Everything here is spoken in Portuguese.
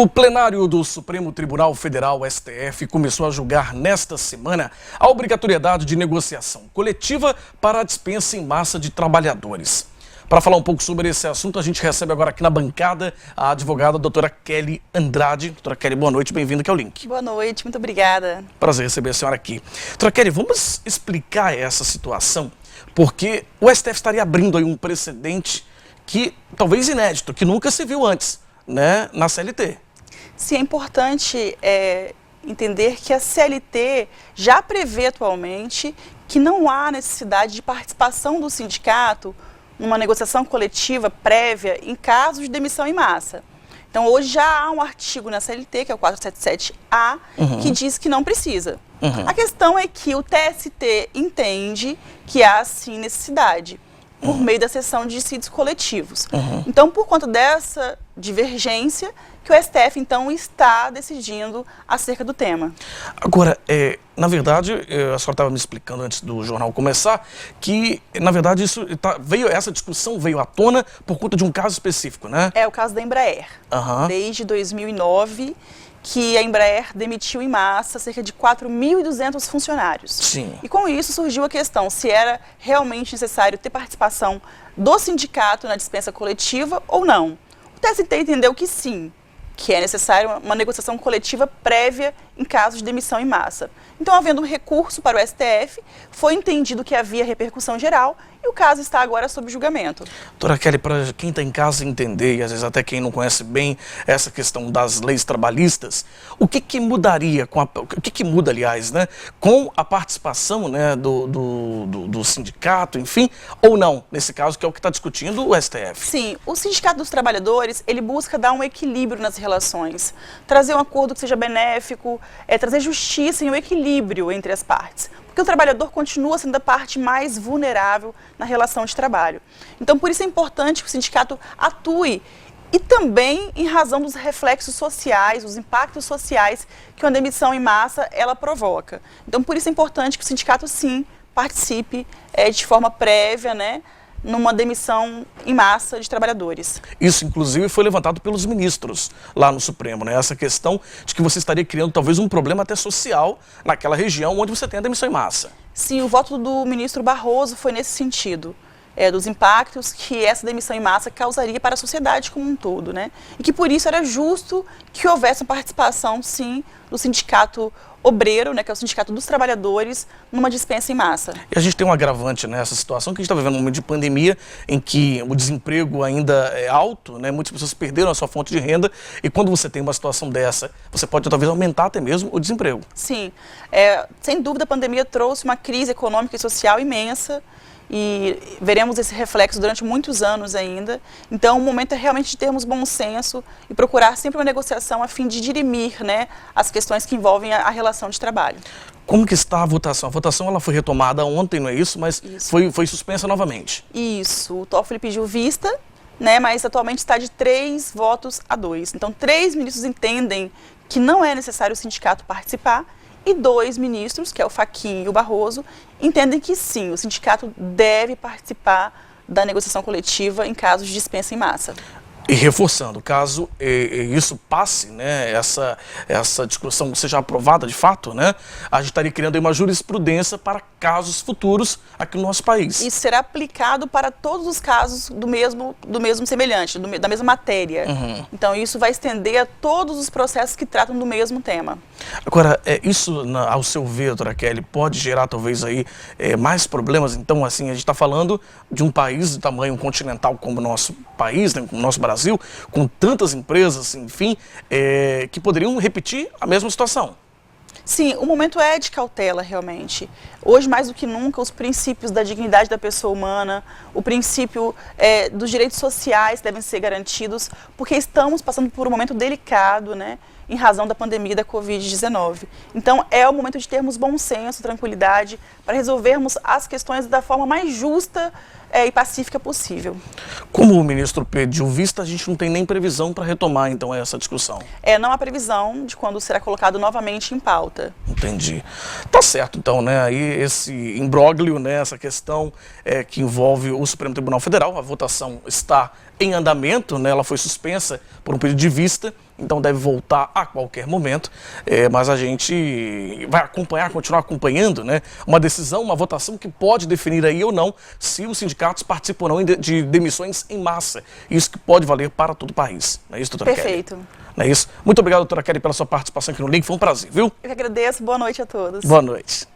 O plenário do Supremo Tribunal Federal, STF, começou a julgar nesta semana a obrigatoriedade de negociação coletiva para a dispensa em massa de trabalhadores. Para falar um pouco sobre esse assunto, a gente recebe agora aqui na bancada a advogada doutora Kelly Andrade. Doutora Kelly, boa noite, bem-vinda aqui ao Link. Boa noite, muito obrigada. Prazer receber a senhora aqui. Doutora Kelly, vamos explicar essa situação, porque o STF estaria abrindo aí um precedente que talvez inédito, que nunca se viu antes, né, na CLT. Sim, é importante entender que a CLT já prevê atualmente que não há necessidade de participação do sindicato numa negociação coletiva prévia em casos de demissão em massa. Então, hoje já há um artigo na CLT, que é o 477-A, que diz que não precisa. A questão é que o TST entende que há, sim, necessidade por meio da sessão de dissídios coletivos. Então, por conta dessa divergência, que o STF, então, está decidindo acerca do tema. Agora, na verdade, a senhora estava me explicando antes do jornal começar, que, na verdade, essa discussão veio à tona por conta de um caso específico, né? É o caso da Embraer. Desde 2009, que a Embraer demitiu em massa cerca de 4.200 funcionários. Sim. E com isso surgiu a questão se era realmente necessário ter participação do sindicato na dispensa coletiva ou não. O TST entendeu que sim, que é necessário uma negociação coletiva prévia em caso de demissão em massa. Então, havendo um recurso para o STF, foi entendido que havia repercussão geral e o caso está agora sob julgamento. Doutora Kelly, para quem está em casa entender, e às vezes até quem não conhece bem essa questão das leis trabalhistas, o que mudaria, o que muda, aliás, né, com a participação, né, do sindicato, enfim, ou não, nesse caso, que é o que está discutindo o STF? Sim, o Sindicato dos Trabalhadores, ele busca dar um equilíbrio nas relações, trazer um acordo que seja benéfico, trazer justiça e um equilíbrio entre as partes. Porque o trabalhador continua sendo a parte mais vulnerável na relação de trabalho. Então, por isso é importante que o sindicato atue e também em razão dos reflexos sociais, os impactos sociais que uma demissão em massa ela provoca. Então, por isso é importante que o sindicato, sim, participe de forma prévia, né, numa demissão em massa de trabalhadores. Isso, inclusive, foi levantado pelos ministros lá no Supremo, né? Essa questão de que você estaria criando talvez um problema até social naquela região onde você tem a demissão em massa. Sim, o voto do ministro Barroso foi nesse sentido, dos impactos que essa demissão em massa causaria para a sociedade como um todo, né? E que por isso era justo que houvesse uma participação, sim, do sindicato obreiro, né, que é o Sindicato dos Trabalhadores, numa dispensa em massa. E a gente tem um agravante nessa situação, que a gente está vivendo um momento de pandemia em que o desemprego ainda é alto, né, muitas pessoas perderam a sua fonte de renda, e quando você tem uma situação dessa, você pode talvez aumentar até mesmo o desemprego. Sim, sem dúvida a pandemia trouxe uma crise econômica e social imensa, e veremos esse reflexo durante muitos anos ainda. Então, o momento é realmente de termos bom senso e procurar sempre uma negociação a fim de dirimir, né, as questões que envolvem a relação de trabalho. Como que está a votação? A votação ela foi retomada ontem, não é isso? Mas foi suspensa novamente. Isso, o Toffoli pediu vista, né, mas atualmente está de 3-2. Então, 3 ministros entendem que não é necessário o sindicato participar, e 2 ministros, que é o Fachin e o Barroso, entendem que sim, o sindicato deve participar da negociação coletiva em casos de dispensa em massa. E reforçando, caso isso passe, né, essa discussão seja aprovada de fato, né, a gente estaria criando aí uma jurisprudência para casos futuros aqui no nosso país. Isso será aplicado para todos os casos do mesmo semelhante, da mesma matéria. Então, isso vai estender a todos os processos que tratam do mesmo tema. Agora, isso, ao seu ver, doutora Kelly, pode gerar talvez aí mais problemas? Então, assim, a gente está falando de um país de tamanho continental como o nosso país, né, como o nosso Brasil, com tantas empresas, enfim, que poderiam repetir a mesma situação. Sim, o momento é de cautela, realmente. Hoje, mais do que nunca, os princípios da dignidade da pessoa humana, o princípio dos direitos sociais devem ser garantidos, porque estamos passando por um momento delicado, né, em razão da pandemia da Covid-19. Então, é o momento de termos bom senso, tranquilidade, para resolvermos as questões da forma mais justa e pacífica possível. Como o ministro pediu vista, a gente não tem nem previsão para retomar, então, essa discussão. Não há previsão de quando será colocado novamente em pauta. Entendi. Tá certo, então, né? Aí esse imbróglio, né? Essa questão que envolve o Supremo Tribunal Federal, a votação está em andamento, né? Ela foi suspensa por um pedido de vista então deve voltar a qualquer momento, mas a gente vai acompanhar, continuar acompanhando, né, uma decisão, uma votação que pode definir aí ou não se os sindicatos participam ou não de demissões em massa. Isso que pode valer para todo o país. Não é isso, doutora Kelly? Perfeito. Não é isso? Muito obrigado, doutora Kelly, pela sua participação aqui no Link. Foi um prazer, viu? Eu que agradeço. Boa noite a todos. Boa noite.